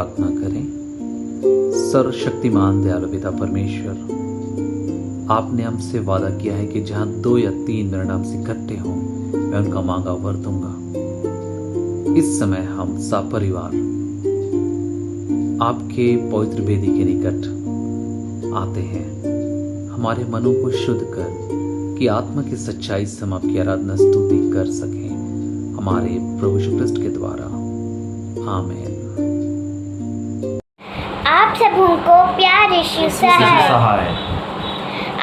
प्रार्थना करें। सर्वशक्तिमान दयालु पिता परमेश्वर, आपने हमसे वादा किया है कि जहां 2 या 3 मेरे नाम से इकट्ठे हों, मैं उनका मांगा वर दूंगा। इस समय हम सब परिवार आपके पवित्र वेदी के निकट आते हैं, हमारे मनों को शुद्ध कर कि आत्मा की सच्चाई से हम आपकी आराधना स्तुति कर सकें, हमारे प्रभु यीशु ख्रिस्ट के द्वारा। आमीन। आप सबको प्यार यीशु से सहाय।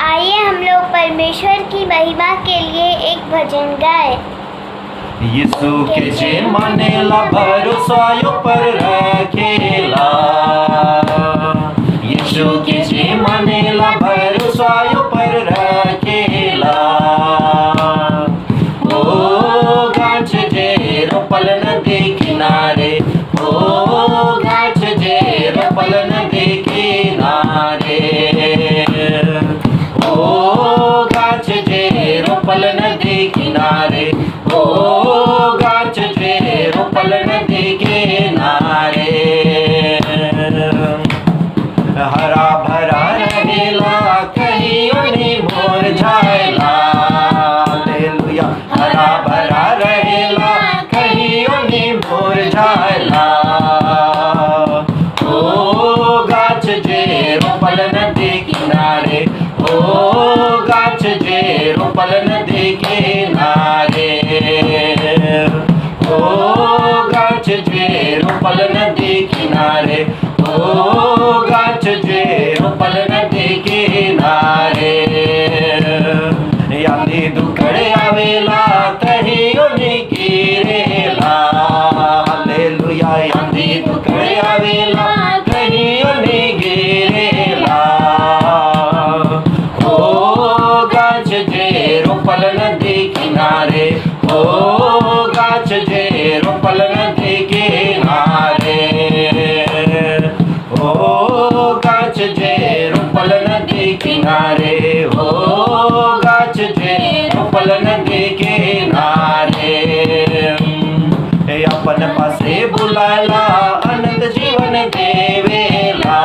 आइए हम लोग परमेश्वर की महिमा के लिए एक भजन गाएं। यीशु के जे मानेला भरोसा यो पर रखेला, यीशु के जे मानेला भरोसा यो पर रखेला। ओ गाछ जे रोपल नदी किनारे, ओ गाछ जे रोपल नदी किनारे, ओ गाछ जे रोपल नदी किनारे, ओ गाछ जे रोपल नदी किनारे। हरा भरा रहेला कहियो नहीं मुरझाएला, हालेलुया। हरा भरा रहेला कहियो नहीं मुरझाएला। ओ गाछ जे रोपल नदी किनारे, ओ गाछ जे रोपल नदी किनारे, ओ गाछ जे रोपल नदी किनारे, ओ गाछ जे रोपल नदी किनारे। यानी दुखड़े आवेला कहियो नहीं गिरेला, हालेलुया। यानी दुखड़े आवेला कहियो नहीं गिरेला। ओ गाछ जे रोपल नदी किनारे, ओ गाछ जे रोपल नदी किनारे, ओ गाछ जे रोपल नदी किनारे, ओ गाछ जे रोपल नदी किनारे। अपन पासे बुलाला अनंत जीवन देवेला,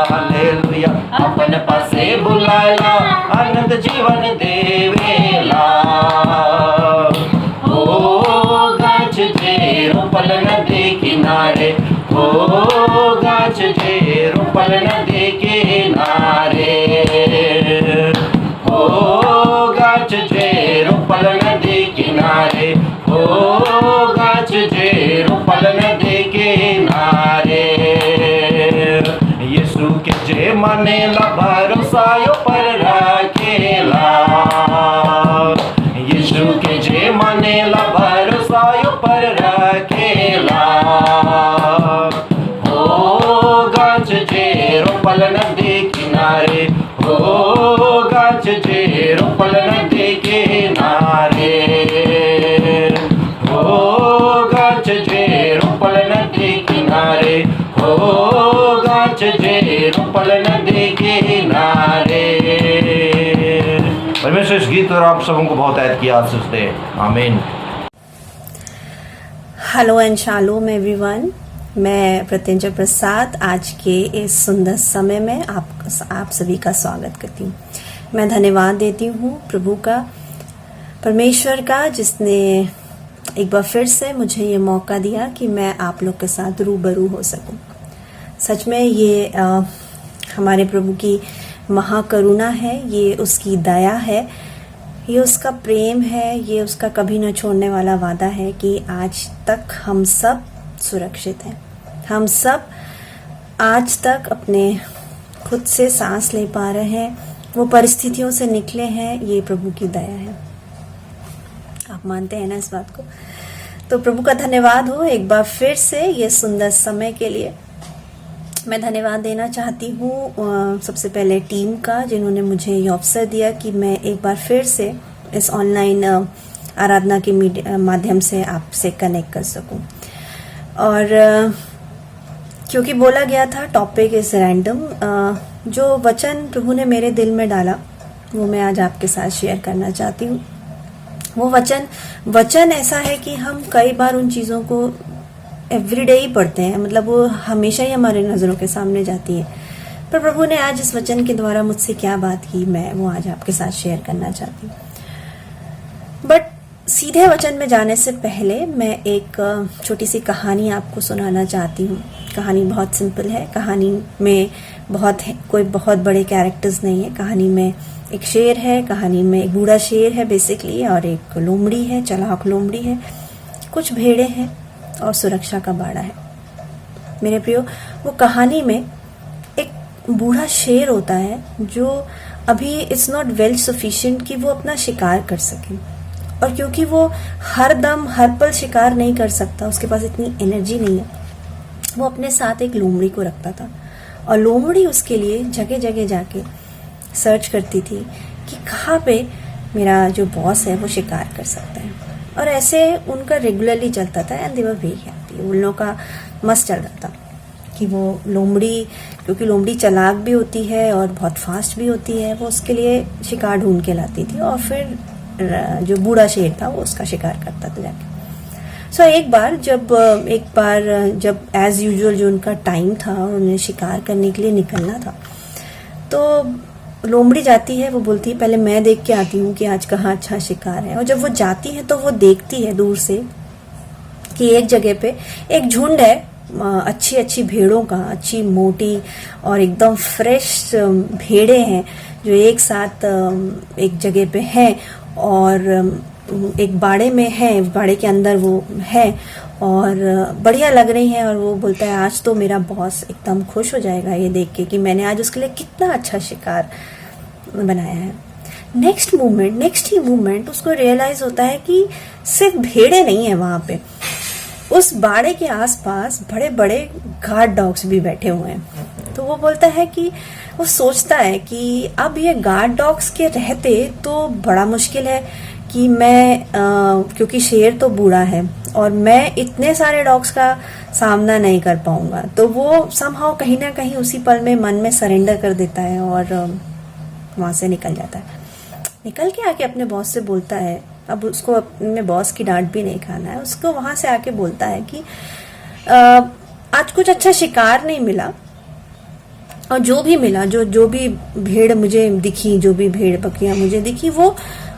हालेलुया। अपन पासे बुलाला अनंत जीवन देवेला। ओ गाछ जे रोपल नदी किनारे, ओ गाछ जे रोपल नदी किनारे, ओ गाछ जे रोपल नदी किनारे, ओ गाछ जे रोपल नदी किनारे। यीशु के जे मानेला भरोसा यो पर रखेला, यीशु के जे मानेला भरोसा यो पर रखेला। ओ गाछ जे रोपल नदी किनारे, ओ गाछ जे रोपल नदी किनारे, ओ गाछ जे रोपल नदी किनारे, ओ गाछ जे रोपल नदी किनारे। परमेश्वर इस गीत और आप सबको बहुत ऐद की आशीष दे। आमीन। हेलो एंड शालोम एवरीवन, मैं प्रत्यंजय प्रसाद आज के इस सुंदर समय में आप सभी का स्वागत करती हूँ। मैं धन्यवाद देती हूँ प्रभु का, परमेश्वर का, जिसने एक बार फिर से मुझे ये मौका दिया कि मैं आप लोग के साथ रूबरू हो सकूं। सच में ये हमारे प्रभु की महाकरुणा है, ये उसकी दया है, ये उसका प्रेम है, ये उसका कभी न छोड़ने वाला वादा है कि आज तक हम सब सुरक्षित हैं। हम सब आज तक अपने खुद से सांस ले पा रहे हैं, वो परिस्थितियों से निकले हैं, ये प्रभु की दया है। आप मानते हैं ना इस बात को? तो प्रभु का धन्यवाद हो एक बार फिर से ये सुंदर समय के लिए। मैं धन्यवाद देना चाहती हूँ सबसे पहले टीम का, जिन्होंने मुझे ये अवसर दिया कि मैं एक बार फिर से इस ऑनलाइन आराधना के माध्यम से आपसे कनेक्ट कर सकूं। और क्योंकि बोला गया था टॉपिक इज रैंडम, जो वचन प्रभु ने मेरे दिल में डाला वो मैं आज आपके साथ शेयर करना चाहती हूँ। वो वचन ऐसा है कि हम कई बार उन चीज़ों को एवरीडे ही पढ़ते हैं, मतलब वो हमेशा ही हमारे नज़रों के सामने जाती है। पर प्रभु ने आज इस वचन के द्वारा मुझसे क्या बात की, मैं वो आज आपके साथ शेयर करना चाहती हूँ। बट सीधे वचन में जाने से पहले मैं एक छोटी सी कहानी आपको सुनाना चाहती हूँ। कहानी बहुत सिंपल है, कहानी में कोई बहुत बड़े कैरेक्टर्स नहीं है। कहानी में एक शेर है, कहानी में एक बूढ़ा शेर है बेसिकली, और एक लोमड़ी है, चलाक लोमड़ी है, कुछ भेड़े हैं और सुरक्षा का बाड़ा है। मेरे प्रियो, वो कहानी में एक बूढ़ा शेर होता है जो अभी इट्स नॉट वेल सफिशिएंट कि वो अपना शिकार कर सके, और क्योंकि वो हर दम हर पल शिकार नहीं कर सकता, उसके पास इतनी एनर्जी नहीं है, वो अपने साथ एक लोमड़ी को रखता था। और लोमड़ी उसके लिए जगह जगह जाके सर्च करती थी कि कहाँ पे मेरा जो बॉस है वो शिकार कर सकता है। और ऐसे उनका रेगुलरली चलता था, and they were very happy. उन लोगों का मस्त चल रहा था कि वो लोमड़ी, क्योंकि लोमड़ी चालाक भी होती है और बहुत फास्ट भी होती है, वो उसके लिए शिकार ढूंढ के लाती थी, और फिर जो बूढ़ा शेर था वो उसका शिकार करता था जाके। सो एक बार जब एज यूजुअल जो उनका टाइम था और उन्हें शिकार करने के लिए निकलना था, तो लोमड़ी जाती है, वो बोलती है पहले मैं देख के आती हूँ कि आज कहाँ अच्छा शिकार है। और जब वो जाती है तो वो देखती है दूर से कि एक जगह पे एक झुंड है अच्छी अच्छी भेड़ों का, अच्छी मोटी और एकदम फ्रेश भेड़े हैं जो एक साथ एक जगह पे हैं और एक बाड़े में है, बाड़े के अंदर वो है और बढ़िया लग रही है। और वो बोलता है आज तो मेरा बॉस एकदम खुश हो जाएगा ये देख के कि मैंने आज उसके लिए कितना अच्छा शिकार बनाया है। नेक्स्ट ही मोमेंट उसको रियलाइज होता है कि सिर्फ भेड़े नहीं है वहां पे, उस बाड़े के आसपास बड़े बड़े गार्ड डॉग्स भी बैठे हुए हैं। तो वो बोलता है कि वो सोचता है कि अब ये गार्ड डॉग्स के रहते तो बड़ा मुश्किल है कि मैं क्योंकि शेर तो बूढ़ा है और मैं इतने सारे डॉग्स का सामना नहीं कर पाऊंगा। तो वो समहाउ कहीं ना कहीं उसी पल में मन में सरेंडर कर देता है और वहां से निकल जाता है। निकल के आके अपने बॉस से बोलता है, अब उसको अपने बॉस की डांट भी नहीं खाना है, उसको वहां से आके बोलता है कि आज कुछ अच्छा शिकार नहीं मिला, और जो भी मिला, जो भी भेड़ मुझे दिखी, जो भी भेड़ बकरियां मुझे दिखी, वो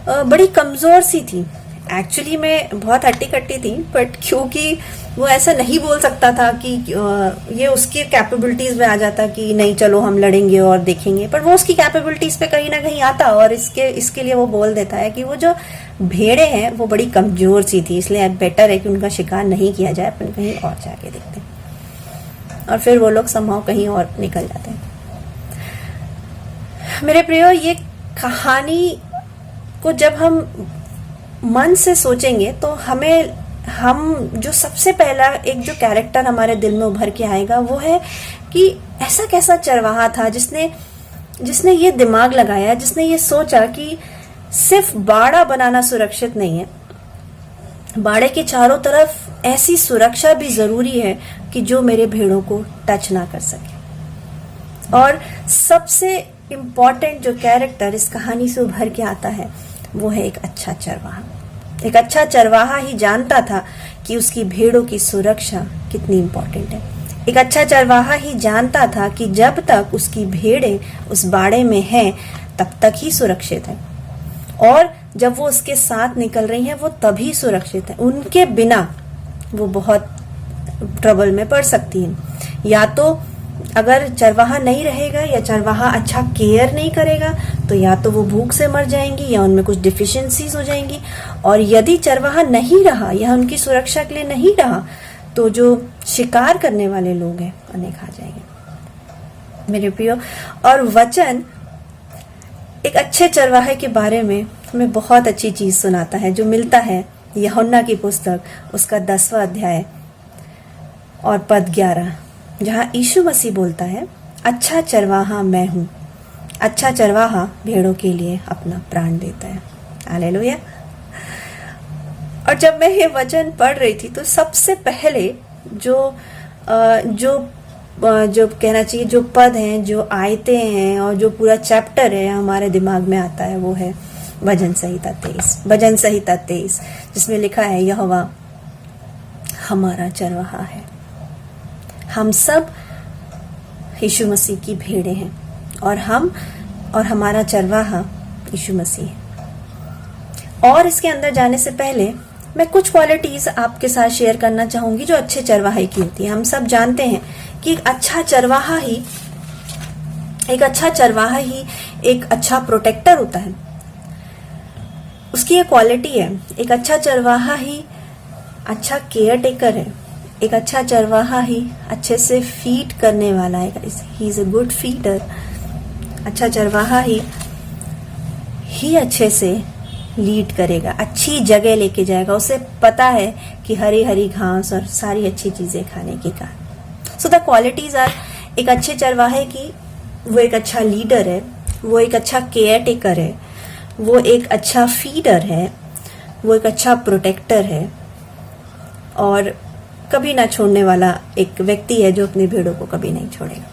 बड़ी कमजोर सी थी। एक्चुअली मैं बहुत हट्टी कट्टी थी, बट क्योंकि वो ऐसा नहीं बोल सकता था कि ये उसकी कैपेबिलिटीज में आ जाता कि नहीं चलो हम लड़ेंगे और देखेंगे, पर वो उसकी कैपेबिलिटीज पे कहीं ना कहीं आता और इसके लिए वो बोल देता है कि वो जो भेड़े हैं वो बड़ी कमजोर सी थी, इसलिए बेटर है कि उनका शिकार नहीं किया जाए, अपन कहीं और जाके देखते हैं। और फिर वो लोग समहाउ कहीं और निकल जाते हैं। मेरे प्रियो, ये कहानी को जब हम मन से सोचेंगे तो हम जो सबसे पहला एक जो कैरेक्टर हमारे दिल में उभर के आएगा वो है कि ऐसा कैसा चरवाहा था जिसने ये दिमाग लगाया, जिसने ये सोचा कि सिर्फ बाड़ा बनाना सुरक्षित नहीं है, बाड़े के चारों तरफ ऐसी सुरक्षा भी जरूरी है कि जो मेरे भेड़ों को टच ना कर सके। और सबसे इम्पॉर्टेंट जो कैरेक्टर इस कहानी से उभर के आता है वो है एक अच्छा चरवाहा। एक अच्छा चरवाहा ही जानता था कि उसकी भेड़ों की सुरक्षा कितनी इम्पोर्टेंट है। एक अच्छा चरवाहा ही जानता था कि जब तक उसकी भेड़ें उस बाड़े में हैं तब तक ही सुरक्षित है, और जब वो उसके साथ निकल रही हैं वो तभी सुरक्षित है। उनके बिना वो बहुत ट्रबल में पड़ सकती हैं। या तो अगर चरवाहा नहीं रहेगा या चरवाहा अच्छा केयर नहीं करेगा तो या तो वो भूख से मर जाएंगी या उनमें कुछ डिफिशिएंसीज हो जाएंगी, और यदि चरवाहा नहीं रहा या उनकी सुरक्षा के लिए नहीं रहा तो जो शिकार करने वाले लोग हैं उन्हें खा जाएंगे। मेरे प्रियो, और वचन एक अच्छे चरवाहे के बारे में हमें बहुत अच्छी चीज सुनाता है जो मिलता है यूहन्ना की पुस्तक उसका 10वां अध्याय और पद 11, जहाँ यीशु मसीह बोलता है, अच्छा चरवाहा मैं हूँ, अच्छा चरवाहा भेड़ों के लिए अपना प्राण देता है। हालेलुया। और जब मैं ये वचन पढ़ रही थी तो सबसे पहले जो कहना चाहिए जो पद हैं, जो आयतें हैं और जो पूरा चैप्टर है हमारे दिमाग में आता है वो है भजन संहिता 23, जिसमें लिखा है, यहोवा हमारा चरवाहा है। हम सब यीशु मसीह की भेड़ें हैं और हमारा चरवाहा यीशु मसीह है। और इसके अंदर जाने से पहले मैं कुछ क्वालिटीज आपके साथ शेयर करना चाहूंगी जो अच्छे चरवाहे की होती है। हम सब जानते हैं कि एक अच्छा चरवाहा ही एक अच्छा प्रोटेक्टर होता है। उसकी ये क्वालिटी है। एक अच्छा चरवाहा ही अच्छा केयर टेकर है। एक अच्छा चरवाहा ही अच्छे से फीड करने वाला है। He is a good feeder. अच्छा चरवाहा ही अच्छे से लीड करेगा, अच्छी जगह लेके जाएगा। उसे पता है कि हरी हरी घास और सारी अच्छी चीजें खाने की का। सो द क्वालिटीज आर, एक अच्छे चरवाहे की, वो एक अच्छा लीडर है, वो एक अच्छा केयर टेकर है, वो एक अच्छा फीडर है, वो एक अच्छा प्रोटेक्टर है और कभी ना छोड़ने वाला एक व्यक्ति है जो अपने भेड़ों को कभी नहीं छोड़ेगा।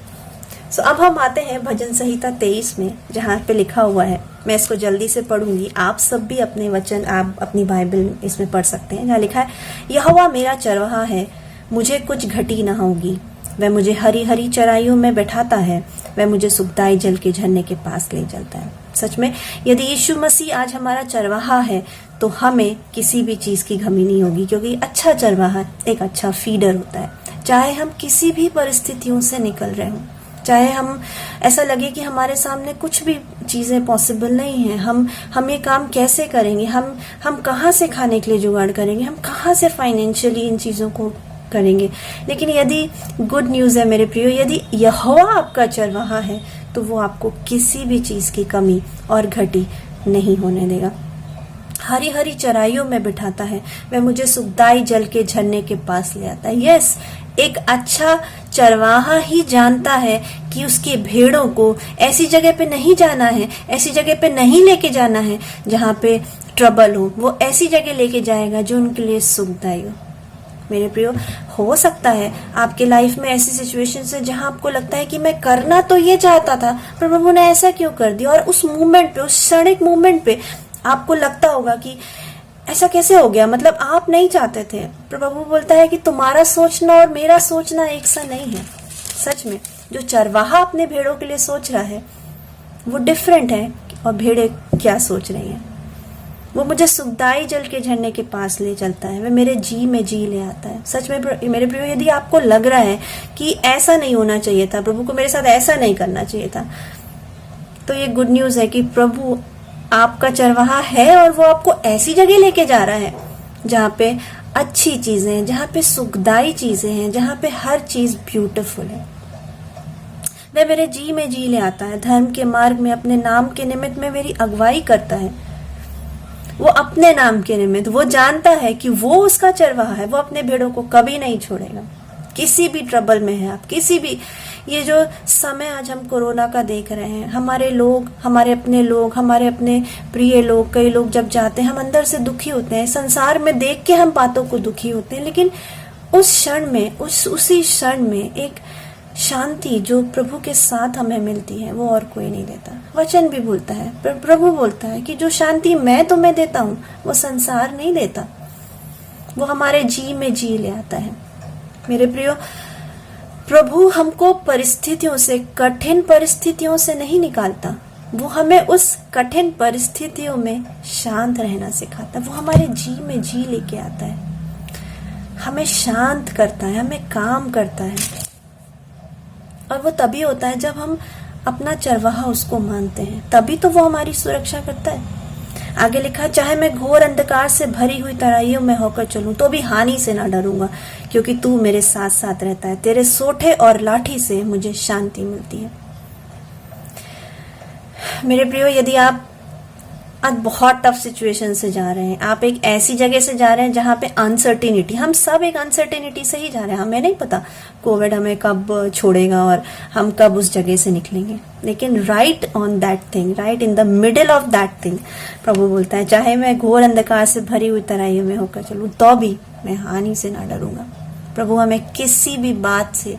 सो अब हम आते हैं भजन संहिता 23 में, जहां पे लिखा हुआ है, मैं इसको जल्दी से पढ़ूंगी, आप सब भी अपने वचन, आप अपनी बाइबल इसमें पढ़ सकते हैं। जहां लिखा है, यहोवा मेरा चरवाहा है, मुझे कुछ घटी न होगी। वह मुझे हरी हरी चराइयों में बैठाता है, वह मुझे सुखदाई जल के झरने के पास ले चलता है। सच में यदि यीशु मसीह आज हमारा चरवाहा है तो हमें किसी भी चीज की कमी नहीं होगी, क्योंकि अच्छा चरवाहा एक अच्छा फीडर होता है। चाहे हम किसी भी परिस्थितियों से निकल रहे हों, चाहे हम ऐसा लगे कि हमारे सामने कुछ भी चीजें पॉसिबल नहीं है, हम ये काम कैसे करेंगे, हम कहाँ से खाने के लिए जुगाड़ करेंगे, हम कहाँ से फाइनेंशियली इन चीजों को करेंगे। लेकिन यदि गुड न्यूज है मेरे प्रियो, यदि यहोवा आपका चरवाहा है तो वो आपको किसी भी चीज की कमी और घटी नहीं होने देगा। हरी हरी चराइयों में बिठाता है, वह मुझे सुखदाई जल के झरने के पास ले आता है। यस, एक अच्छा चरवाहा ही जानता है कि उसके भेड़ों को ऐसी जगह पे नहीं जाना है, ऐसी जगह पे नहीं लेके जाना है जहाँ पे ट्रबल हो। वो ऐसी जगह लेके जाएगा जो उनके लिए सुखदाई हो। मेरे प्रियो, हो सकता है आपके लाइफ में ऐसी सिचुएशन है जहां आपको लगता है कि मैं करना तो ये चाहता था पर प्रभु ने ऐसा क्यों कर दिया, और उस मोमेंट पे, उस क्षणिक मोमेंट पे आपको लगता होगा कि ऐसा कैसे हो गया, मतलब आप नहीं चाहते थे। प्रभु बोलता है कि तुम्हारा सोचना और मेरा सोचना एक सा नहीं है। सच में जो चरवाहा अपने भेड़ों के लिए सोच रहा है वो डिफरेंट है, और भेड़े क्या सोच रही हैं। वो मुझे सुखदाई जल के झरने के पास ले चलता है, वह मेरे जी में जी ले आता है। सच में मेरे प्रियो, यदि आपको लग रहा है कि ऐसा नहीं होना चाहिए था, प्रभु को मेरे साथ ऐसा नहीं करना चाहिए था, तो ये गुड न्यूज है कि प्रभु आपका चरवाहा है और वो आपको ऐसी जगह लेके जा रहा है जहाँ पे अच्छी चीजें हैं, जहाँ पे सुखदाई चीजें हैं, जहाँ पे हर चीज ब्यूटीफुल है। वह मेरे जी में जी ले आता है, धर्म के मार्ग में अपने नाम के निमित्त में मेरी अगुवाई करता है। वो अपने नाम के निमित्त, वो जानता है कि वो उसका चरवाहा है, वो अपने भेड़ों को कभी नहीं छोड़ेगा। किसी भी ट्रबल में है आप, किसी भी, ये जो समय आज हम कोरोना का देख रहे हैं, हमारे लोग, हमारे अपने प्रिय लोग, कई लोग जब जाते हैं हम अंदर से दुखी होते हैं। संसार में देख के हम बातों को दुखी होते हैं, लेकिन उस क्षण में, उसी क्षण में एक शांति जो प्रभु के साथ हमें मिलती है वो और कोई नहीं देता। वचन भी बोलता है, प्रभु बोलता है कि जो शांति मैं तुम्हें देता हूँ वो संसार नहीं देता, वो हमारे जी में जी ले आता है। मेरे प्रियो, प्रभु हमको परिस्थितियों से, कठिन परिस्थितियों से नहीं निकालता, वो हमें उस कठिन परिस्थितियों में शांत रहना सिखाता है। वो हमारे जी में जी लेके आता है, हमें शांत करता है, हमें काम करता है। और वो तभी होता है जब हम अपना चरवाहा उसको मानते हैं, तभी तो वो हमारी सुरक्षा करता है। आगे लिखा, चाहे मैं घोर अंधकार से भरी हुई तराइयों में होकर चलूं तो भी हानि से ना डरूंगा, क्योंकि तू मेरे साथ साथ रहता है। तेरे सोठे और लाठी से मुझे शांति मिलती है। मेरे प्रियो, यदि आप आज बहुत टफ सिचुएशन से जा रहे हैं, आप एक ऐसी जगह से जा रहे हैं जहां पे अनसर्टिनिटी, हम सब एक अनसर्टिनिटी से ही जा रहे हैं। हमें नहीं पता कोविड हमें कब छोड़ेगा और हम कब उस जगह से निकलेंगे, लेकिन right on that thing, right in the middle of that thing, प्रभु बोलता है, चाहे मैं घोर अंधकार से भरी हुई तराइयों में होकर चलूं तो भी मैं हानि से ना डरूंगा। प्रभु हमें किसी भी बात से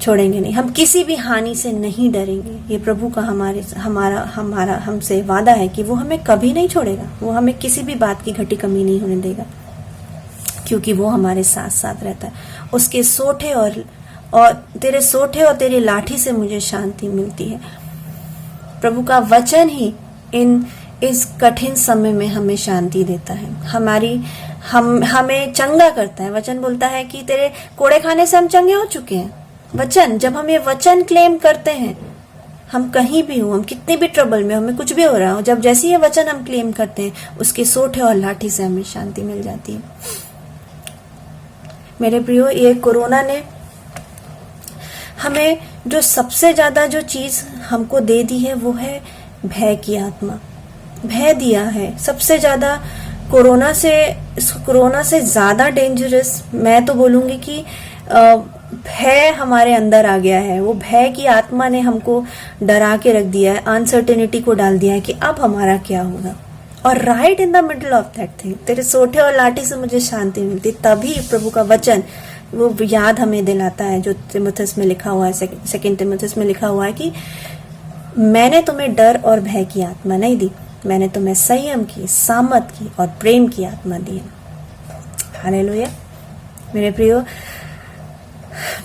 छोड़ेंगे नहीं, हम किसी भी हानि से नहीं डरेंगे। ये प्रभु का हमारा हमसे वादा है कि वो हमें कभी नहीं छोड़ेगा, वो हमें किसी भी बात की घटी कमी नहीं होने देगा। क्योंकि वो हमारे साथ साथ रहता है। उसके सोठे और तेरे सोठे और तेरी लाठी से मुझे शांति मिलती है। प्रभु का वचन ही इस कठिन समय में हमें शांति देता है, हमें चंगा करता है। वचन बोलता है कि तेरे कोड़े खाने से हम चंगे हो चुके हैं। वचन, जब हम ये वचन क्लेम करते हैं, हम कहीं भी हो, हम कितने भी ट्रबल में, हमें कुछ भी हो रहा हो, जब जैसे ये वचन हम क्लेम करते हैं, उसके सोठे और लाठी से हमें शांति मिल जाती है। मेरे प्रियो, ये कोरोना ने हमें जो सबसे ज्यादा जो चीज हमको दे दी है वो है भय की आत्मा। भय दिया है सबसे ज्यादा। कोरोना से ज्यादा डेंजरस मैं तो बोलूंगी कि भय हमारे अंदर आ गया है। वो भय की आत्मा ने हमको डरा के रख दिया है, अनसर्टेनिटी को डाल दिया है कि अब हमारा क्या होगा। और right in the middle of that thing, तेरे सोठे और लाठी से मुझे शांति मिलती, तभी प्रभु का वचन वो याद हमें दिलाता है जो तिमुथियुस में लिखा हुआ है, सेकंड तिमुथियुस में लिखा हुआ है कि मैंने तुम्हें डर और भय की आत्मा नहीं दी, मैंने तुम्हें संयम की, सामर्थ की और प्रेम की आत्मा दी है। हालेलुया। मेरे प्रियो,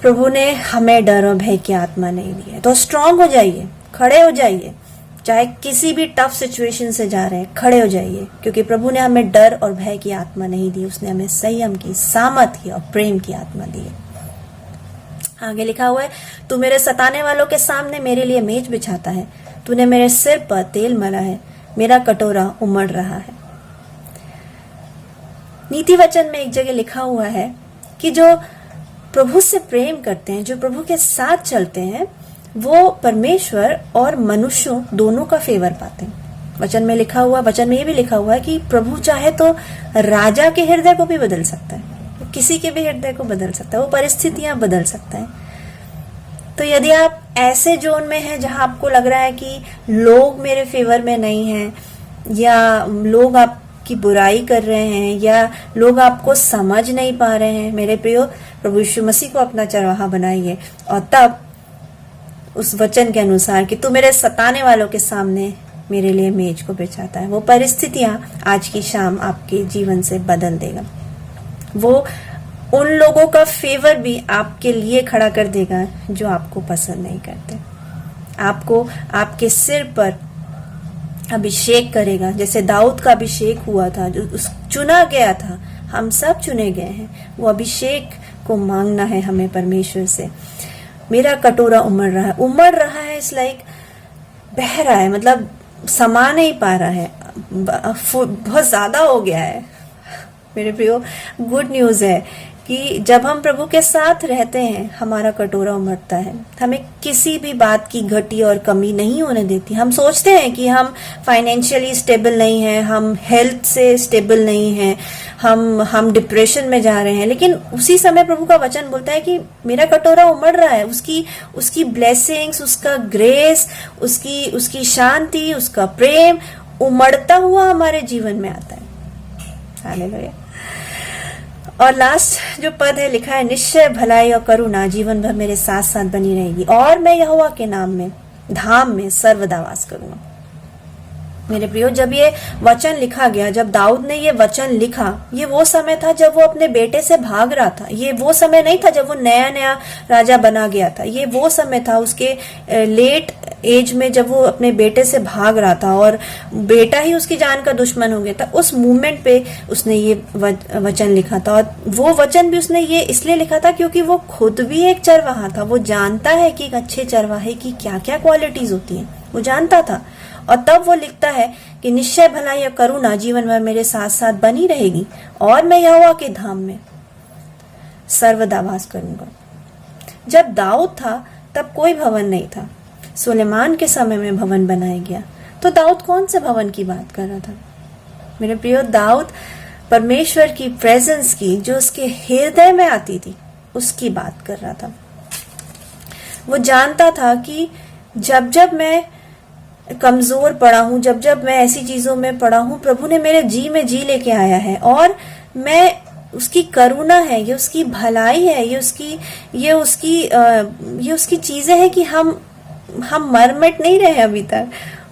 प्रभु ने हमें डर और भय की आत्मा नहीं दी है। तो स्ट्रांग हो जाइए, खड़े हो जाइए, चाहे किसी भी टफ सिचुएशन से जा रहे हैं, खड़े हो जाइए, क्योंकि प्रभु ने हमें डर और भय की आत्मा नहीं दी, उसने हमें संयम की, सामर्थ की और प्रेम की आत्मा दी है। आगे लिखा हुआ है, तू मेरे सताने वालों के सामने मेरे लिए मेज बिछाता है, तूने मेरे सिर पर तेल मला है, मेरा कटोरा उमड़ रहा है। नीति वचन में एक जगह लिखा हुआ है कि जो प्रभु से प्रेम करते हैं, जो प्रभु के साथ चलते हैं, वो परमेश्वर और मनुष्यों दोनों का फेवर पाते हैं। वचन में ये भी लिखा हुआ है कि प्रभु चाहे तो राजा के हृदय को भी बदल सकता है, किसी के भी हृदय को बदल सकता है, वो परिस्थितियां बदल सकता है। तो यदि आप ऐसे जोन में हैं जहां आपको लग रहा है कि लोग मेरे फेवर में नहीं हैं, या लोग आपकी बुराई कर रहे हैं, या लोग आपको समझ नहीं पा रहे हैं, मेरे प्रियो, प्रभु यीशु मसीह को अपना चरवाहा बनाइए और तब उस वचन के अनुसार कि तू मेरे सताने वालों के सामने मेरे लिए मेज को बिछाता है, वो परिस्थितियां आज की शाम आपके जीवन से बदल देगा। वो उन लोगों का फेवर भी आपके लिए खड़ा कर देगा जो आपको पसंद नहीं करते। आपको आपके सिर पर अभिषेक करेगा, जैसे दाऊद का अभिषेक हुआ था, जो चुना गया था। हम सब चुने गए हैं। वो अभिषेक को मांगना है हमें परमेश्वर से। मेरा कटोरा उमड़ रहा है, इस लाइक बह रहा है, मतलब समा नहीं पा रहा है, बहुत ज्यादा हो गया है। मेरे प्रियो, गुड न्यूज है कि जब हम प्रभु के साथ रहते हैं, हमारा कटोरा उमड़ता है। हमें किसी भी बात की घटी और कमी नहीं होने देती। हम सोचते हैं कि हम फाइनेंशियली स्टेबल नहीं हैं, हम हेल्थ से स्टेबल नहीं हैं, हम डिप्रेशन में जा रहे हैं, लेकिन उसी समय प्रभु का वचन बोलता है कि मेरा कटोरा उमड़ रहा है। उसकी ब्लेसिंग्स, उसका ग्रेस, उसकी शांति, उसका प्रेम उमड़ता हुआ हमारे जीवन में आता है। हालेलुया। और लास्ट जो पद है, लिखा है, निश्चय भलाई और करुणा जीवन भर मेरे साथ साथ बनी रहेगी और मैं यहोवा के नाम में, धाम में सर्वदा वास करूंगा। मेरे प्रियो, जब ये वचन लिखा गया, जब दाऊद ने ये वचन लिखा, ये वो समय था जब वो अपने बेटे से भाग रहा था। ये वो समय नहीं था जब वो नया राजा बना गया था। ये वो समय था उसके लेट एज में, जब वो अपने बेटे से भाग रहा था और बेटा ही उसकी जान का दुश्मन हो गया था। उस मूवमेंट पे उसने ये वचन लिखा था। और वो वचन भी उसने ये इसलिए लिखा था क्योंकि वो खुद भी एक चरवाहा था। वो जानता है कि एक अच्छे चरवाहे की क्या क्या क्वालिटीज होती हैं, वो जानता था। और तब वो लिखता है कि निश्चय भलाई और करुणा जीवन भर मेरे साथ साथ बनी रहेगी और मैं यहोवा के धाम में सर्वदा वास करूंगा। जब दाऊद था तब कोई भवन नहीं था। सुलेमान के समय में भवन बनाया गया। तो दाऊद कौन से भवन की बात कर रहा था? मेरे प्रियो, दाऊद परमेश्वर की प्रेजेंस की, जो उसके हृदय में आती थी, उसकी बात कर रहा था। वो जानता था कि जब जब मैं कमजोर पड़ा हूं, जब जब मैं ऐसी चीजों में पड़ा हूं, प्रभु ने मेरे जी में जी लेके आया है और मैं उसकी करुणा है, ये उसकी भलाई है, ये उसकी चीजें हैं कि हम मर मिट नहीं रहे अभी तक।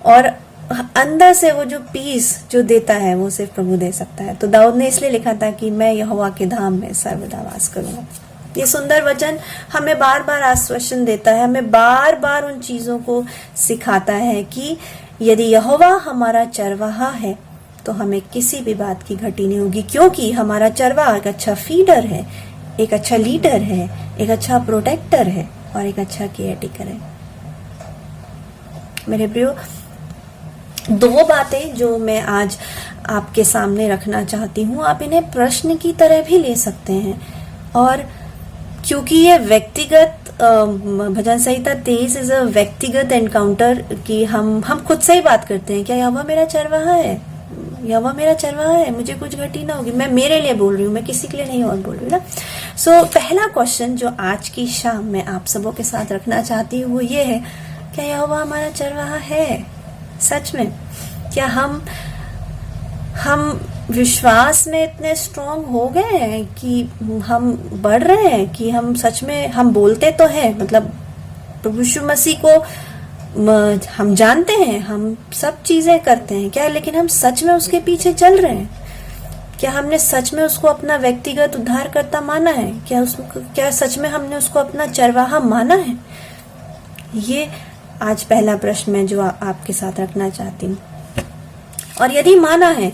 और अंदर से वो जो पीस जो देता है वो सिर्फ प्रभु दे सकता है। तो दाऊद ने इसलिए लिखा था कि मैं यहोवा के धाम में सर्वदा वास करूंगा। ये सुंदर वचन हमें बार बार आश्वासन देता है, हमें बार बार उन चीजों को सिखाता है कि यदि यहोवा हमारा चरवाहा है तो हमें किसी भी बात की घटी नहीं होगी, क्योंकि हमारा चरवाहा एक अच्छा फीडर है, एक अच्छा लीडर है, एक अच्छा प्रोटेक्टर है और एक अच्छा केयर टेकर है। मेरे प्रियो, दो बातें जो मैं आज आपके सामने रखना चाहती हूँ, आप इन्हें प्रश्न की तरह भी ले सकते हैं। और क्योंकि ये व्यक्तिगत भजन संहिता 23 इज अ व्यक्तिगत एनकाउंटर कि हम खुद से ही बात करते हैं, क्या यहोवा मेरा चरवाहा है, यहोवा मेरा चरवाहा है, मुझे कुछ घटी ना होगी। मैं मेरे लिए बोल रही हूँ, मैं किसी के लिए नहीं और बोल रही हूँ ना। सो पहला क्वेश्चन जो आज की शाम में आप सबों के साथ रखना चाहती हूँ वो ये है, क्या यहोवा हमारा चरवाहा है सच में? क्या हम विश्वास में इतने स्ट्रांग हो गए हैं कि हम बढ़ रहे हैं कि हम सच में, हम बोलते तो हैं, मतलब प्रभु यीशु मसीह को हम जानते हैं, हम सब चीजें करते हैं क्या, लेकिन हम सच में उसके पीछे चल रहे हैं? क्या हमने सच में उसको अपना व्यक्तिगत उद्धारकर्ता माना है? क्या सच में हमने उसको अपना चरवाहा माना है? ये आज पहला प्रश्न मैं जो आपके साथ रखना चाहती हूँ। और यदि माना है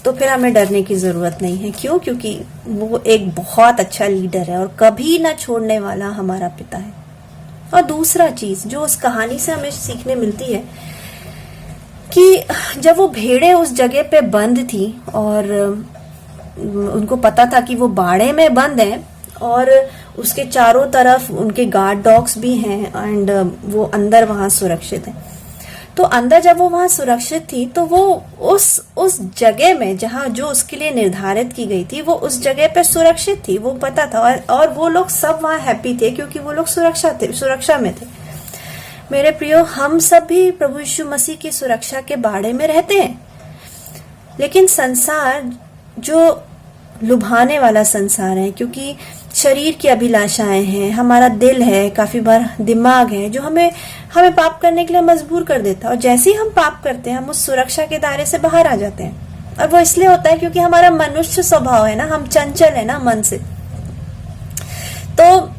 तो फिर हमें डरने की जरूरत नहीं है। क्यों? क्योंकि वो एक बहुत अच्छा लीडर है और कभी ना छोड़ने वाला हमारा पिता है। और दूसरा चीज जो उस कहानी से हमें सीखने मिलती है कि जब वो भेड़ें उस जगह पे बंद थी और उनको पता था कि वो बाड़े में बंद हैं और उसके चारों तरफ उनके गार्ड डॉग्स भी हैं एंड वो अंदर वहां सुरक्षित है, तो अंदर जब वो वहां सुरक्षित थी तो वो उस जगह में जहां जो उसके लिए निर्धारित की गई थी वो उस जगह पे सुरक्षित थी, वो पता था। और वो लोग सब वहां हैप्पी थे क्योंकि वो लोग सुरक्षा में थे। मेरे प्रियो, हम सब भी प्रभु यीशु मसीह की सुरक्षा के बाड़े में रहते हैं, लेकिन संसार जो लुभाने वाला संसार है, क्योंकि शरीर की अभिलाषाएं हैं, हमारा दिल है, काफी बार दिमाग है जो हमें पाप करने के लिए मजबूर कर देता है। और जैसे ही हम पाप करते हैं हम उस सुरक्षा के दायरे से बाहर आ जाते हैं। और वो इसलिए होता है क्योंकि हमारा मनुष्य स्वभाव है ना, हम चंचल है ना मन से। तो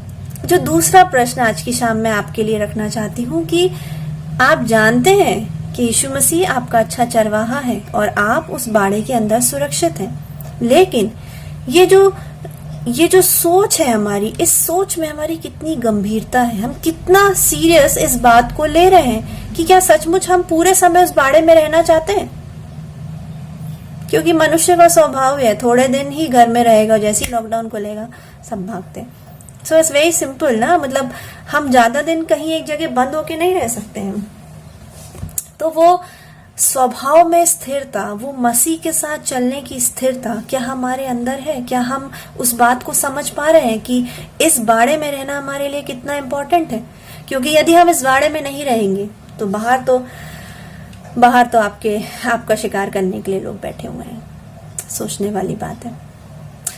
जो दूसरा प्रश्न आज की शाम में आपके लिए रखना चाहती हूँ कि आप जानते हैं कि यीशु मसीह आपका अच्छा चरवाहा है और आप उस बाड़े के अंदर सुरक्षित हैं, लेकिन ये जो सोच है हमारी, इस सोच में हमारी कितनी गंभीरता है, हम कितना सीरियस इस बात को ले रहे हैं कि क्या सचमुच हम पूरे समय उस बाड़े में रहना चाहते हैं? क्योंकि मनुष्य का स्वभाव है थोड़े दिन ही घर में रहेगा, जैसे ही लॉकडाउन खुलेगा सब भागते हैं। सो इट्स वेरी सिंपल ना, मतलब हम ज्यादा दिन कहीं एक जगह बंद होके नहीं रह सकते हैं। तो वो स्वभाव में स्थिरता, वो मसीह के साथ चलने की स्थिरता क्या हमारे अंदर है? क्या हम उस बात को समझ पा रहे हैं कि इस बाड़े में रहना हमारे लिए कितना इम्पोर्टेंट है? क्योंकि यदि हम इस बाड़े में नहीं रहेंगे तो बाहर तो आपका शिकार करने के लिए लोग बैठे हुए हैं। सोचने वाली बात है।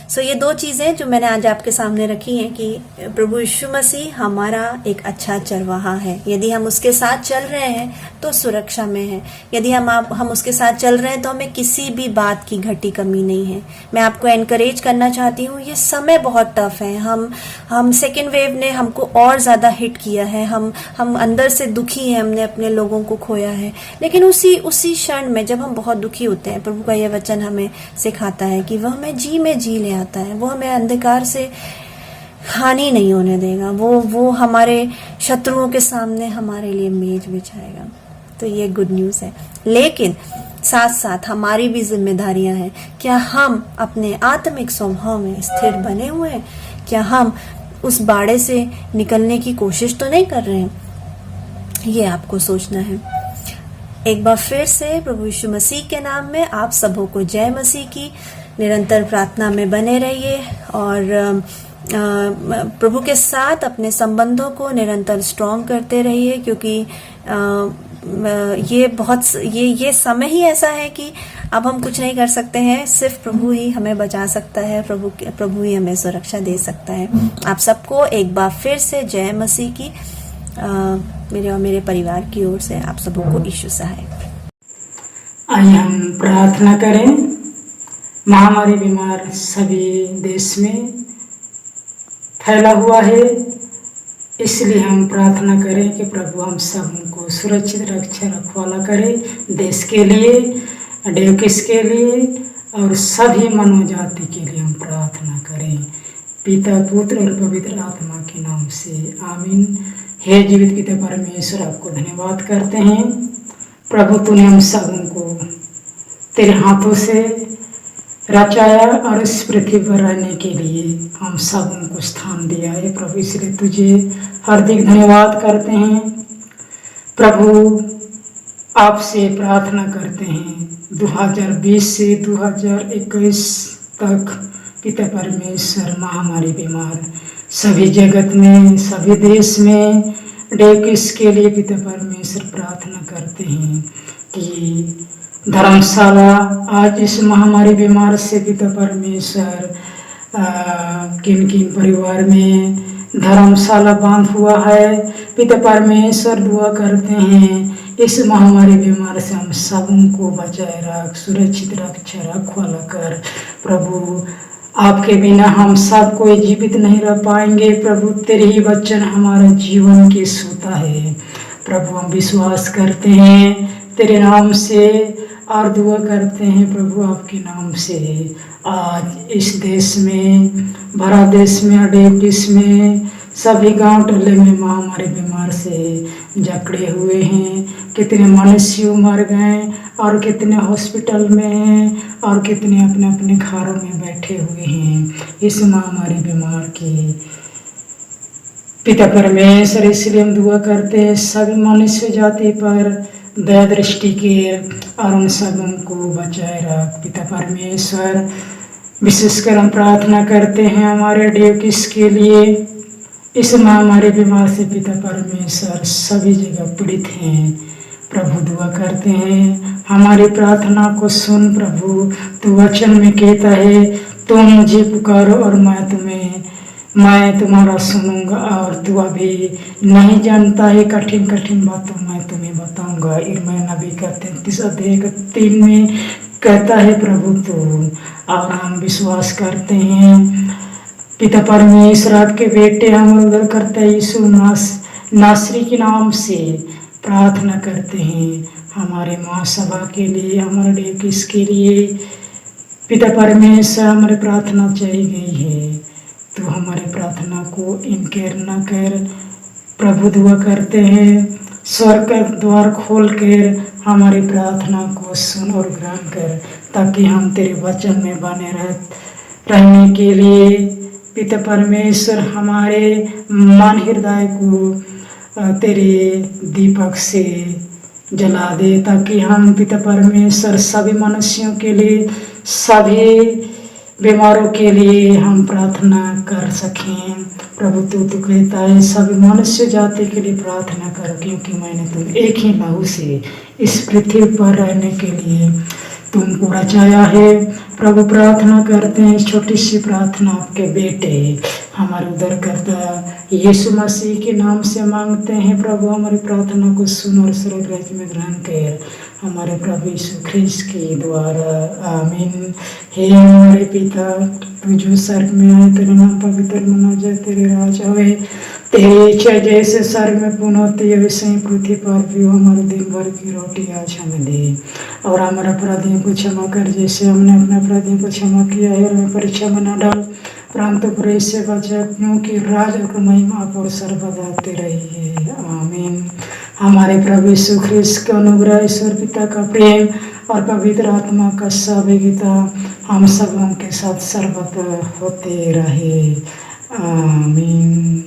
सो ये दो चीजें जो मैंने आज आपके सामने रखी हैं कि प्रभु यीशु मसीह हमारा एक अच्छा चरवाहा है। यदि हम उसके साथ चल रहे हैं तो सुरक्षा में है। यदि हम उसके साथ चल रहे हैं तो हमें किसी भी बात की घटी कमी नहीं है। मैं आपको एनकरेज करना चाहती हूँ, ये समय बहुत टफ है। हम सेकेंड वेव ने हमको और ज्यादा हिट किया है। हम अंदर से दुखी हैं, हमने अपने लोगों को खोया है। लेकिन उसी क्षण में जब हम बहुत दुखी होते हैं, प्रभु का यह वचन हमें सिखाता है कि वह हमें जी ले आता है। वो हमें अंधकार से हानि नहीं होने देगा। वो हमारे शत्रुओं के सामने हमारे लिए मेज बिछाएगा। तो ये गुड न्यूज है। लेकिन साथ साथ हमारी भी जिम्मेदारियां हैं। क्या हम अपने आत्मिक स्वभाव में स्थिर बने हुए हैं? क्या हम उस बाड़े से निकलने की कोशिश तो नहीं कर रहे हैं? ये आपको सोचना है। एक बार फिर से प्रभु यीशु मसीह के नाम में आप सबों को जय मसीह की। निरंतर प्रार्थना में बने रहिए और प्रभु के साथ अपने संबंधों को निरंतर स्ट्रॉन्ग करते रहिए, क्योंकि ये समय ही ऐसा है कि अब हम कुछ नहीं कर सकते हैं। सिर्फ प्रभु ही हमें बचा सकता है, प्रभु ही हमें सुरक्षा दे सकता है। आप सबको एक बार फिर से जय मसीह की मेरे और मेरे परिवार की ओर से आप सबों को यीशु सहाय। आइए हम प्रार्थना करें। महामारी बीमार सभी देश में फैला हुआ है, इसलिए हम प्रार्थना करें कि प्रभु हम सबको सुरक्षित रक्षा रखवाला करे, देश के लिए, डेवकिस के लिए और सभी मानव जाति के लिए हम प्रार्थना करें। पिता, पुत्र और पवित्र आत्मा के नाम से आमीन। हे जीवित पिता परमेश्वर, आपको धन्यवाद करते हैं प्रभु, तूने हम सबको तेरे हाथों से रचाया और इस पृथ्वी पर रहने के लिए हम सबको स्थान दिया है प्रभु, इसलिए तुझे हार्दिक धन्यवाद करते हैं प्रभु। आपसे प्रार्थना करते हैं 2020 से 2021 तक पिता परमेश्वर महामारी बीमार सभी जगत में, सभी देश में, डेवकिस के लिए पिता परमेश्वर प्रार्थना करते हैं कि धर्मशाला आज इस महामारी बीमार से पिता परमेश्वर किन किन परिवार में धर्मशाला बंद हुआ है, पिता परमेश्वर दुआ करते हैं इस महामारी बीमार से हम सबको बचाए रख, सुरक्षित रक्षा रखवाला कर प्रभु। आपके बिना हम सब कोई जीवित नहीं रह पाएंगे प्रभु, तेरे ही वचन हमारा जीवन की सूता है प्रभु। हम विश्वास करते हैं तेरे नाम से और दुआ करते हैं प्रभु आपके नाम से। आज इस देश में, भारत देश में, डेवकिस में, सभी गांव टोले में महामारी बीमार से जकड़े हुए हैं। कितने मनुष्य मर गए और कितने हॉस्पिटल में हैं और कितने अपने अपने घरों में बैठे हुए हैं इस महामारी बीमार की पिता परमेश्वर। इसलिए हम दुआ करते हैं सभी मनुष्य जाति पर दया दृष्टि के और उन सबको बचाए रख पिता परमेश्वर। विशेषकर हम प्रार्थना करते हैं हमारे डेवकिस के लिए, इस महामारी बीमार से पिता परमेश्वर सभी जगह पीड़ित हैं प्रभु। दुआ करते हैं हमारी प्रार्थना को सुन प्रभु। तू वचन में कहता है तुम मुझे पुकारो और मैं तुम्हारा सुनूंगा, और तू अभी नहीं जानता है कठिन कठिन बातों मैं तुम्हें बताऊंगा। इर्मिया नबी का 33 अध्याय 3 में कहता है प्रभु तू। और हम विश्वास करते हैं पिता परमेश्वर आपके बेटे हम उधर करते यीशु नासरी के नाम से प्रार्थना करते हैं हमारे महासभा के लिए, हमारे डेवकिस के लिए पिता परमेश्वर। हमारी प्रार्थना चाहिए गई है, तो हमारी प्रार्थना को इनकार न कर प्रभु। दुआ करते हैं स्वर्ग का द्वार खोल कर हमारी प्रार्थना को सुन और ग्रहण कर, ताकि हम तेरे वचन में बने रहने के लिए पिता परमेश्वर हमारे मन हृदय को तेरे दीपक से जला दे, ताकि हम पिता परमेश्वर सभी मनुष्यों के लिए, सभी बीमारों के लिए हम प्रार्थना कर सकें प्रभु। तू कहता है सभी मनुष्य जाति के लिए प्रार्थना कर, क्योंकि मैंने तुम एक ही लहू से इस पृथ्वी पर रहने के लिए तुमको रचाया है प्रभु। प्रार्थना करते हैं छोटी सी प्रार्थना आपके बेटे हमारे उद्धारकर्ता यीशु मसीह के नाम से मांगते हैं प्रभु। हमारी प्रार्थना को सुन और स्वर्ग राज्य में ग्रहण कर हमारे प्रभु यीशु ख्रिस्त के द्वारा आमीन। हे हमारे पिता तू जो स्वर्ग में आए, तेरा नाम पवित्र मना जाए, तेरे राज आए, तेरी इच्छा जैसे स्वर्ग में पूर्ण होती है वैसे ही पृथ्वी पर भी हो। हमारे दिन भर की रोटी आज हमें दे, और हमारे अपराधियों को क्षमा कर जैसे हमने अपने अपराधियों को क्षमा किया है, और हमें परीक्षा में न डाल परंतु बुराई से बचा, क्योंकि राज और महिमा और सर्वदा तेरा ही है आमीन। हमारे प्रभु यीशु ख्रिस्त का अनुग्रह, ईश्वर पिता का प्रेम और पवित्र आत्मा का सहभागिता हम सबों के साथ सर्वदा होते रहे आमीन।